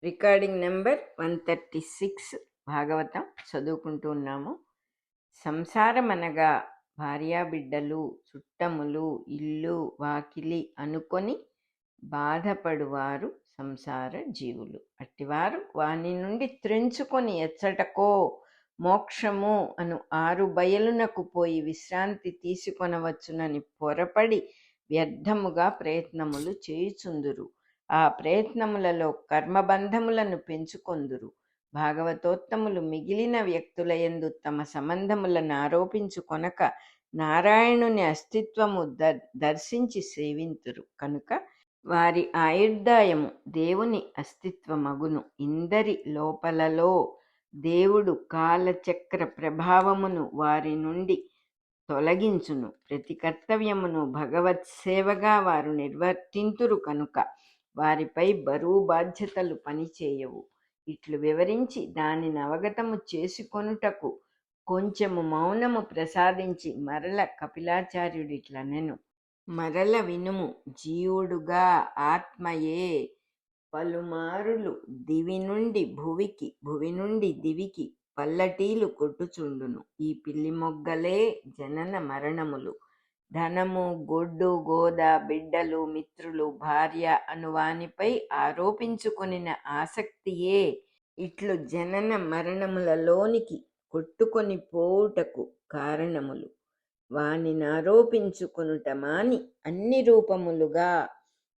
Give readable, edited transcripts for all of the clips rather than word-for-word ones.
Recording number 136 Bhagavatam చదువుకుంటూ ఉన్నాము. సంసారమనగా భార్యాబిడ్డలు, చుట్టములు, ఇల్లు వాకిలి అనుకొని బాధపడువారు సంసార జీవులు. అట్టివారు వాని నుండి త్రెంచుకొని ఎచ్చటకో మోక్షము అను ఆరు బయలునకు పోయి విశ్రాంతి తీసుకొనవచ్చునని పొరపడి వ్యర్థముగా ప్రయత్నములు చేయుచుందురు. ఆ ప్రయత్నములలో కర్మబంధములను పెంచుకొందురు. భాగవతోత్తములు మిగిలిన వ్యక్తులయందు తమ సంబంధములను ఆరోపించుకొనక నారాయణుని అస్తిత్వము దర్శించి సేవింతురు కనుక వారి ఆయుర్దాయము దేవుని అస్తిత్వమగును. ఇందరి లోపలలో దేవుడు కాలచక్ర ప్రభావమును వారి నుండి తొలగించును. ప్రతి కర్తవ్యమును భగవత్ సేవగా వారు నిర్వర్తింతురు కనుక వారిపై బరువు బాధ్యతలు పనిచేయవు. ఇట్లు వివరించి దానిని అవగతము చేసుకొనుటకు కొంచెము మౌనము ప్రసాదించి మరల కపిలాచార్యుడిట్లనెను. మరల వినుము, జీవుడుగా ఆత్మయే పలుమారులు దివి నుండి భువికి, భువి నుండి దివికి పల్లటీలు కొట్టుచుండును. ఈ పిల్లి మొగ్గలే జనన మరణములు. ధనము, గొడ్డు, గోద, బిడ్డలు, మిత్రులు, భార్య అనువానిపై ఆరోపించుకొనిన ఆసక్తియే ఇట్లు జనన మరణములలోనికి కొట్టుకొని పోవుటకు కారణములు. వానిని ఆరోపించుకొనుట మాని అన్ని రూపములుగా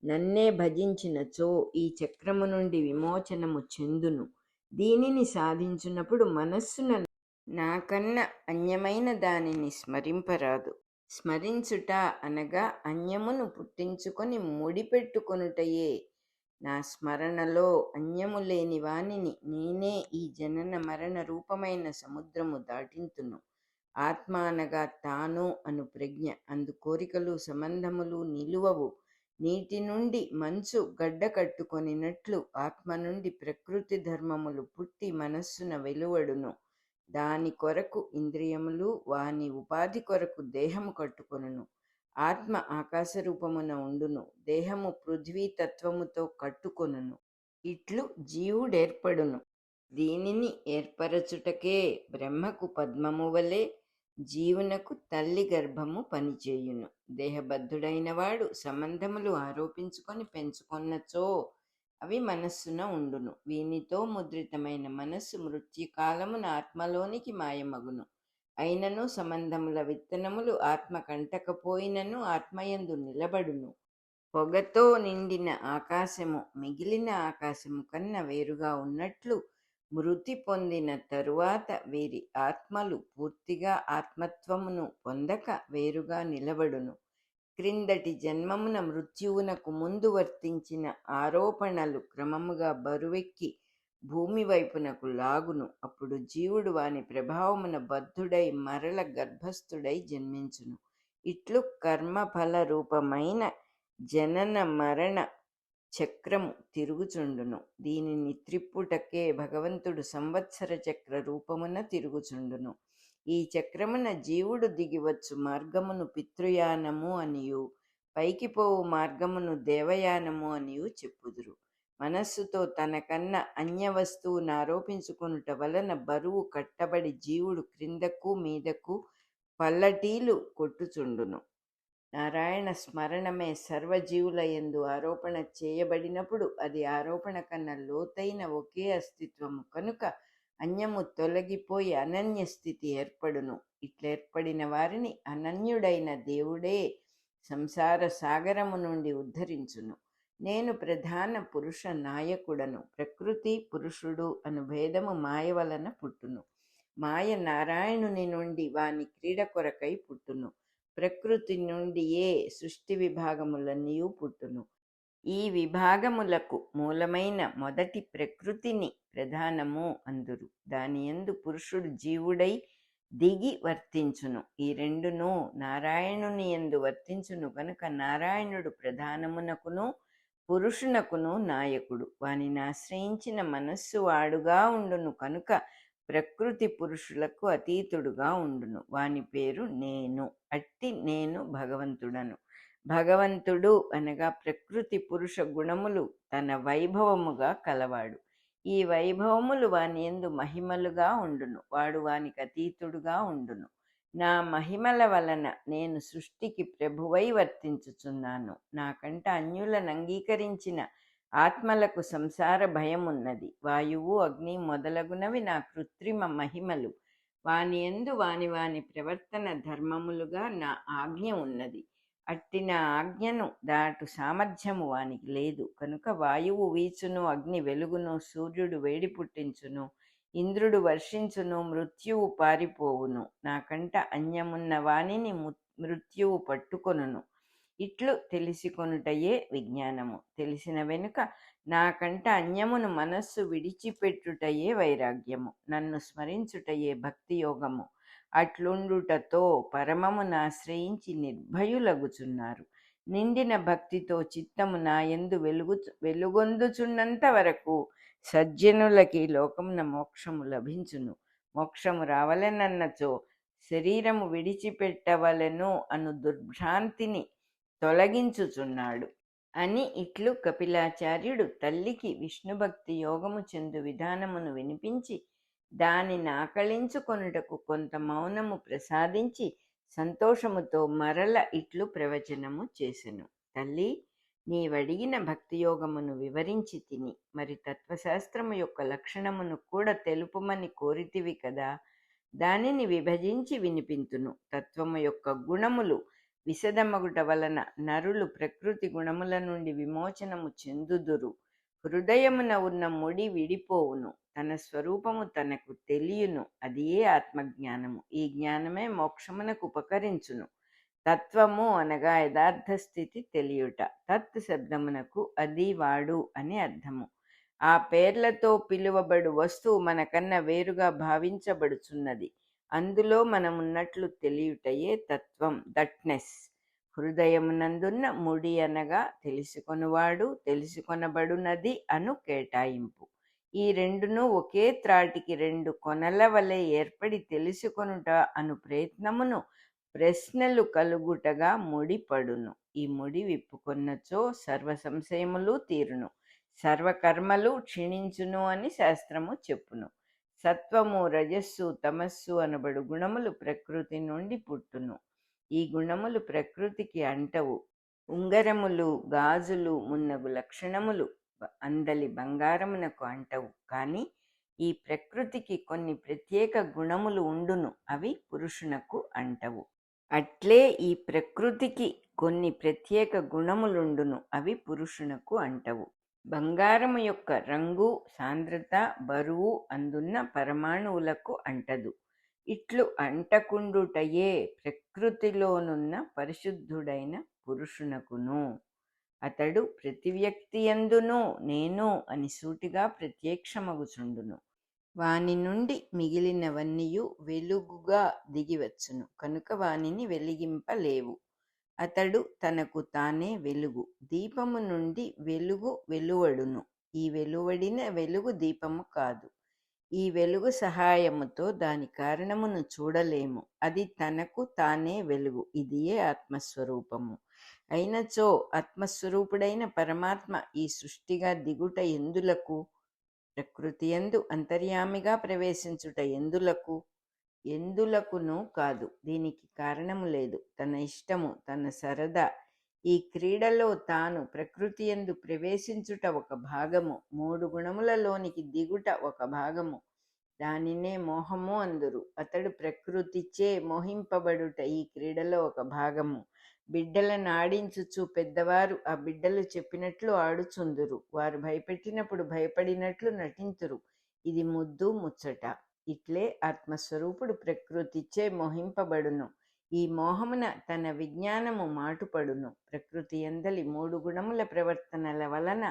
నన్నే భజించినచో ఈ చక్రము నుండి విమోచనము చెందును. దీనిని సాధించున్నప్పుడు మనస్సున నాకన్నా అన్యమైన దానిని స్మరింపరాదు. స్మరించుట అనగా అన్యమును పుట్టించుకొని ముడిపెట్టుకొనుటయే. నా స్మరణలో అన్యము లేని వానిని నేనే ఈ జనన మరణ రూపమైన సముద్రము దాటింతును. ఆత్మ అనగా తాను అను ప్రజ్ఞ. అందు కోరికలు సంబంధములు నిలువవు. నీటి నుండి మంచు గడ్డ కట్టుకొనినట్లు ఆత్మ నుండి ప్రకృతి ధర్మములు పుట్టి మనస్సున వెలువడును. దాని కొరకు ఇంద్రియములు, వాని ఉపాధి కొరకు దేహము కట్టుకొనును. ఆత్మ ఆకాశరూపమున ఉండును. దేహము పృథ్వీ తత్వముతో కట్టుకొనును. ఇట్లు జీవుడేర్పడును. దీనిని ఏర్పరచుటకే బ్రహ్మకు పద్మము వలె జీవునకు తల్లి గర్భము పనిచేయును. దేహబద్ధుడైన వాడు సంబంధములు ఆరోపించుకొని పెంచుకొన్నచో అవి మనస్సున ఉండును. వీనితో ముద్రితమైన మనస్సు మృత్యుకాలమున ఆత్మలోనికి మాయమగును. అయినను సంబంధముల విత్తనములు ఆత్మ కంటకపోయినను ఆత్మయందు నిలబడును. పొగతో నిండిన ఆకాశము మిగిలిన ఆకాశము కన్నా వేరుగా ఉన్నట్లు మృతి పొందిన తరువాత వీరి ఆత్మలు పూర్తిగా ఆత్మత్వమును పొందక వేరుగా నిలబడును. క్రిందటి జన్మమున మృత్యువునకు ముందు వర్తించిన ఆరోపణలు క్రమముగా బరువెక్కి భూమి వైపునకు లాగును. అప్పుడు జీవుడు వాని ప్రభావమున బద్ధుడై మరల గర్భస్థుడై జన్మించును. ఇట్లు కర్మఫల రూపమైన జనన మరణ చక్రము తిరుగుచుండును. దీనిని త్రిప్పుటకే భగవంతుడు సంవత్సర చక్ర రూపమున తిరుగుచుండును. ఈ చక్రమున జీవుడు దిగివచ్చు మార్గమును పితృయానము అనియు, పైకి పోవు మార్గమును దేవయానము అనియు చెప్పుదురు. మనస్సుతో తనకన్నా అన్య వస్తువును ఆరోపించుకొనుట వలన బరువు కట్టబడి జీవుడు క్రిందకు మీదకు పల్లటీలు కొట్టుచుండును. నారాయణ స్మరణమే సర్వజీవుల యందు ఆరోపణ చేయబడినప్పుడు అది ఆరోపణ కన్నా లోతైన ఒకే అస్తిత్వము కనుక అన్యము తొలగిపోయి అనన్య స్థితి ఏర్పడును. ఇట్లేర్పడిన వారిని అనన్యుడైన దేవుడే సంసార సాగరము నుండి ఉద్ధరించును. నేను ప్రధాన పురుష నాయకుడను. ప్రకృతి పురుషుడు అను భేదము మాయ వలన పుట్టును. మాయ నారాయణుని నుండి వాని క్రీడ కొరకై పుట్టును. ప్రకృతి నుండియే సృష్టి విభాగములన్నీ పుట్టును. ఈ విభాగములకు మూలమైన మొదటి ప్రకృతిని ప్రధానము అందురు. దాని యందు పురుషుడు జీవుడై దిగి వర్తించును. ఈ రెండును నారాయణుని యందు వర్తించును కనుక నారాయణుడు ప్రధానమునకును పురుషునకును నాయకుడు. వానిని ఆశ్రయించిన మనస్సు వాడుగా ఉండును కనుక ప్రకృతి పురుషులకు అతీతుడుగా ఉండును. వాని పేరు నేను. అట్టి నేను భగవంతుడను. భగవంతుడు అనగా ప్రకృతి పురుష గుణములు తన వైభవముగా కలవాడు. ఈ వైభవములు వాని యందు మహిమలుగా ఉండును. వాడు వానికి అతీతుడుగా ఉండును. నా మహిమల వలన నేను సృష్టికి ప్రభువై వర్తించుచున్నాను. నాకంట అన్యులను అంగీకరించిన ఆత్మలకు సంసార భయమున్నది. వాయువు, అగ్ని మొదలగునవి నా కృత్రిమ మహిమలు. వాని యందు వాని వాని ప్రవర్తన ధర్మములుగా నా ఆజ్ఞ ఉన్నది. అట్టి నా ఆజ్ఞను దాటు సామర్థ్యము వానికి లేదు. కనుక వాయువు వీచును, అగ్ని వెలుగును, సూర్యుడు వేడి పుట్టించును, ఇంద్రుడు వర్షించును, మృత్యువు పారిపోవును. నాకంట అన్యమున్న వానిని మృత్యువు పట్టుకొనును. ఇట్లు తెలిసికొనుటయే విజ్ఞానము. తెలిసిన వెనుక నాకంట అన్యమును మనస్సు విడిచిపెట్టుటయే వైరాగ్యము. నన్ను స్మరించుటయే భక్తి యోగము. అట్లుండుటతో పరమమును ఆశ్రయించి నిర్భయులగుచున్నారు. నిండిన భక్తితో చిత్తము నా యందు వెలుగొందుచున్నంత వరకు సజ్జనులకి లోకమున మోక్షము లభించును. మోక్షము రావలెనన్నచో శరీరము విడిచిపెట్టవలెను అను దుర్భ్రాంతిని తొలగించుచున్నాడు అని ఇట్లు కపిలాచార్యుడు తల్లికి విష్ణుభక్తి యోగము చెందు విధానమును వినిపించి దానిని ఆకళించుకొనుటకు కొంత మౌనము ప్రసాదించి సంతోషముతో మరల ఇట్లు ప్రవచనము చేసెను. తల్లి, నీవడిగిన భక్తియోగమును వివరించి తిని, మరి తత్వశాస్త్రము యొక్క లక్షణమును కూడా తెలుపుమని కోరితివి కదా, దానిని విభజించి వినిపింతును. తత్వము యొక్క గుణములు విశదమగుట వలన నరులు ప్రకృతి గుణముల నుండి విమోచనము చెందుదురు. హృదయమున ఉన్న ముడి విడిపోవును. తన స్వరూపము తనకు తెలియును. అది ఏ ఆత్మజ్ఞానము. ఈ జ్ఞానమే మోక్షమునకు ఉపకరించును. తత్వము అనగా యథార్థ స్థితి తెలియుట. తత్ శబ్దమునకు అది, వాడు అని అర్థము. ఆ పేర్లతో పిలువబడు వస్తువు మనకన్నా వేరుగా భావించబడుచున్నది. అందులో మనమున్నట్లు తెలియుటయే తత్వం, దట్నెస్. హృదయమునందున్న ముడి అనగా తెలుసుకొనువాడు, తెలుసుకొనబడునది అను కేటాయింపు. ఈ రెండును ఒకే త్రాటికి రెండు కొనల వలె ఏర్పడి తెలుసుకొనుట అను ప్రయత్నమును ప్రశ్నలు కలుగుటగా ముడిపడును. ఈ ముడి విప్పుకొన్నచో సర్వ సంశయములు తీరును, సర్వకర్మలు క్షీణించును అని శాస్త్రము చెప్పును. సత్వము, రజస్సు, తమస్సు అనబడు గుణములు ప్రకృతి నుండి పుట్టును. ఈ గుణములు ప్రకృతికి అంటవు. ఉంగరములు, గాజులు మున్నగు లక్షణములు అందలి బంగారమునకు అంటవు. కానీ ఈ ప్రకృతికి కొన్ని ప్రత్యేక గుణములు ఉండును, అవి పురుషునకు అంటవు. అట్లే ఈ ప్రకృతికి కొన్ని ప్రత్యేక గుణములుండును, అవి పురుషునకు అంటవు. బంగారము యొక్క రంగు, సాంద్రత, బరువు అందున్న పరమాణువులకు అంటదు. ఇట్లు అంటకుండుటయే ప్రకృతిలోనున్న పరిశుద్ధుడైన పురుషునకును. అతడు ప్రతి వ్యక్తి యందును నేను అని సూటిగా ప్రత్యక్షమగుచుండును. వాని నుండి మిగిలినవన్నీయు వెలుగుగా దిగివచ్చును, కనుక వానిని వెలిగింపలేవు. అతడు తనకు తానే వెలుగు. దీపము నుండి వెలుగు వెలువడును. ఈ వెలువడిన వెలుగు దీపము కాదు. ఈ వెలుగు సహాయముతో దాని కారణమును చూడలేము. అది తనకు తానే వెలుగు. ఇదియే ఆత్మస్వరూపము. అయినచో ఆత్మస్వరూపుడైన పరమాత్మ ఈ సృష్టిగా దిగుట ఎందులకు? ప్రకృతి యందు అంతర్యామిగా ప్రవేశించుట ఎందులకు? ఎందులకును కాదు. దీనికి కారణము లేదు. తన ఇష్టము, తన సరదా. ఈ క్రీడలో తాను ప్రకృతి యందు ప్రవేశించుట ఒక భాగము, మూడు గుణములలోనికి దిగుట ఒక భాగము. దానినే మోహము అందురు. అతడు ప్రకృతిచే మోహింపబడుట ఈ క్రీడలో ఒక భాగము. బిడ్డలను ఆడించుచు పెద్దవారు ఆ బిడ్డలు చెప్పినట్లు ఆడుచుందురు. వారు భయపెట్టినప్పుడు భయపడినట్లు నటింతురు. ఇది ముద్దు ముచ్చట. ఇట్లే ఆత్మస్వరూపుడు ప్రకృతిచే మోహింపబడును. ఈ మోహమున తన విజ్ఞానము మాటుపడును. ప్రకృతి యందలి మూడు గుణముల ప్రవర్తనల వలన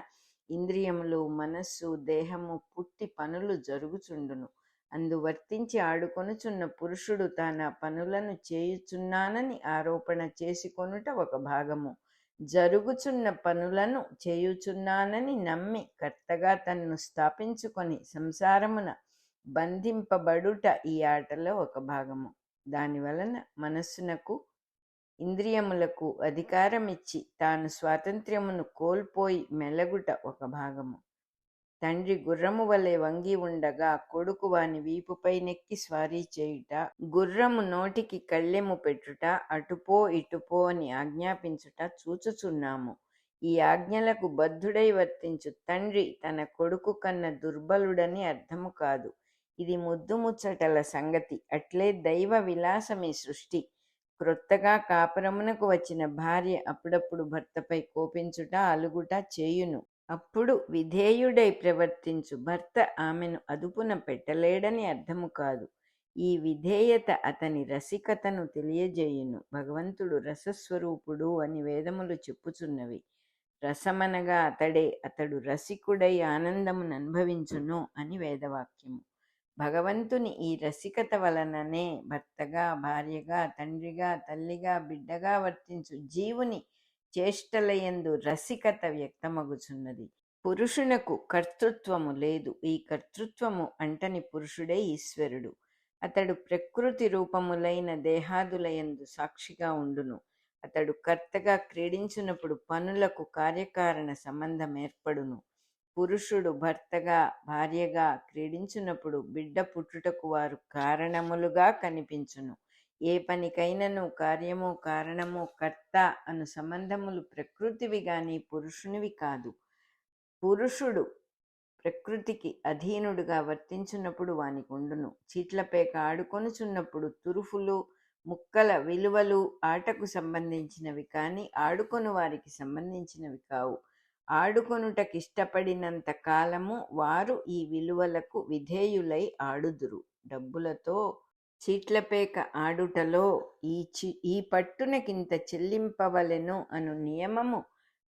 ఇంద్రియములు, మనస్సు, దేహము పుట్టి పనులు జరుగుచుండును. అందు వర్తించి ఆడుకొనుచున్న పురుషుడు తాను ఆ పనులను చేయుచున్నానని ఆరోపణ చేసుకొనుట ఒక భాగము. జరుగుచున్న పనులను చేయుచున్నానని నమ్మి కర్తగా తన్ను స్థాపించుకొని సంసారమున బంధింపబడుట ఈ ఆటలో ఒక భాగము. దానివలన మనస్సునకు, ఇంద్రియములకు అధికారమిచ్చి తాను స్వాతంత్ర్యమును కోల్పోయి మెలగుట ఒక భాగము. తండ్రి గుర్రము వలె వంగి ఉండగా కొడుకు వాని వీపుపై నెక్కి స్వారీ చేయుట, గుర్రము నోటికి కళ్ళెము పెట్టుట, అటుపో ఇటుపో అని ఆజ్ఞాపించుట చూచుచున్నాము. ఈ ఆజ్ఞలకు బద్ధుడై వర్తించు తండ్రి తన కొడుకు కన్న దుర్బలుడని అర్థము కాదు. ఇది ముద్దు ముచ్చటల సంగతి. అట్లే దైవ విలాసమే సృష్టి. క్రొత్తగా కాపురమునకు వచ్చిన భార్య అప్పుడప్పుడు భర్తపై కోపించుట, అలుగుట చేయును. అప్పుడు విధేయుడై ప్రవర్తించు భర్త ఆమెను అదుపున పెట్టలేడని అర్థము కాదు. ఈ విధేయత అతని రసికతను తెలియజేయును. భగవంతుడు రసస్వరూపుడు అని వేదములు చెప్పుచున్నవి. రసమనగా అతడే, అతడు రసికుడై ఆనందమును అనుభవించును అని వేదవాక్యము. భగవంతుని ఈ రసికత వలననే భర్తగా, భార్యగా, తండ్రిగా, తల్లిగా, బిడ్డగా వర్తించు జీవుని చేష్టలయందు రసికత వ్యక్తమగుచున్నది. పురుషునకు కర్తృత్వము లేదు. ఈ కర్తృత్వము అంటని పురుషుడే ఈశ్వరుడు. అతడు ప్రకృతి రూపములైన దేహాదులయందు సాక్షిగా ఉండును. అతడు కర్తగా క్రీడించినప్పుడు పనులకు కార్యకారణ సంబంధం ఏర్పడును. పురుషుడు భర్తగా, భార్యగా క్రీడించినప్పుడు బిడ్డ పుట్టుటకు వారు కారణములుగా కనిపించును. ఏ పనికైనను కార్యము, కారణము, కర్త అను సంబంధములు ప్రకృతివి గాని పురుషునివి కాదు. పురుషుడు ప్రకృతికి అధీనుడుగా వర్తించున్నప్పుడు వానికి ఉండును. చీట్లపేక ఆడుకొనుచున్నప్పుడు తురుఫులు, ముక్కల విలువలు ఆటకు సంబంధించినవి కానీ ఆడుకొను వారికి సంబంధించినవి కావు. ఆడుకొనుటకిష్టపడినంత కాలము వారు ఈ విలువలకు విధేయులై ఆడుదురు. డబ్బులతో చీట్లపేక ఆడుటలో ఈ పట్టునకింత చెల్లింపవలెను అను నియమము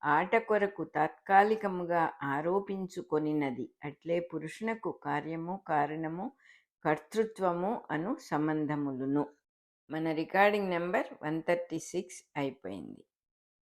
ఆట కొరకు తాత్కాలికముగా ఆరోపించుకొనినది. అట్లే పురుషునకు కార్యము, కారణము, కర్తృత్వము అను సంబంధములును. మన రికార్డింగ్ నెంబర్ 136 అయిపోయింది.